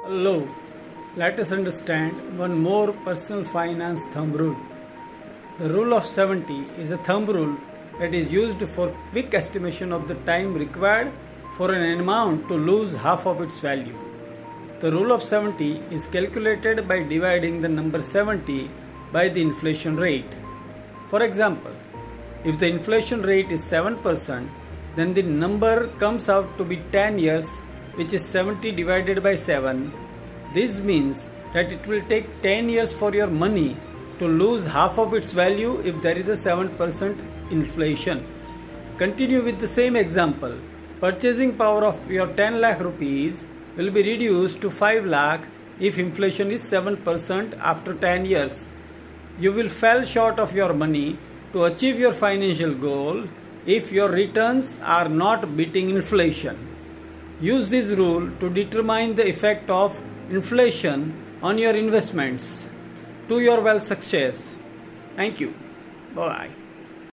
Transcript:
Hello, let us understand one more personal finance thumb rule. The rule of 70 is a thumb rule that is used for quick estimation of the time required for an amount to lose half of its value. The rule of 70 is calculated by dividing the number 70 by the inflation rate. For example, if the inflation rate is 7%, then the number comes out to be 10 years, which is 70 divided by 7. This means that it will take 10 years for your money to lose half of its value if there is a 7% inflation. Continue with the same example. Purchasing power of your 10 lakh rupees will be reduced to 5 lakh if inflation is 7% after 10 years. You will fall short of your money to achieve your financial goal if your returns are not beating inflation. Use this rule to determine the effect of inflation on your investments to your wealth success. Thank you. Bye.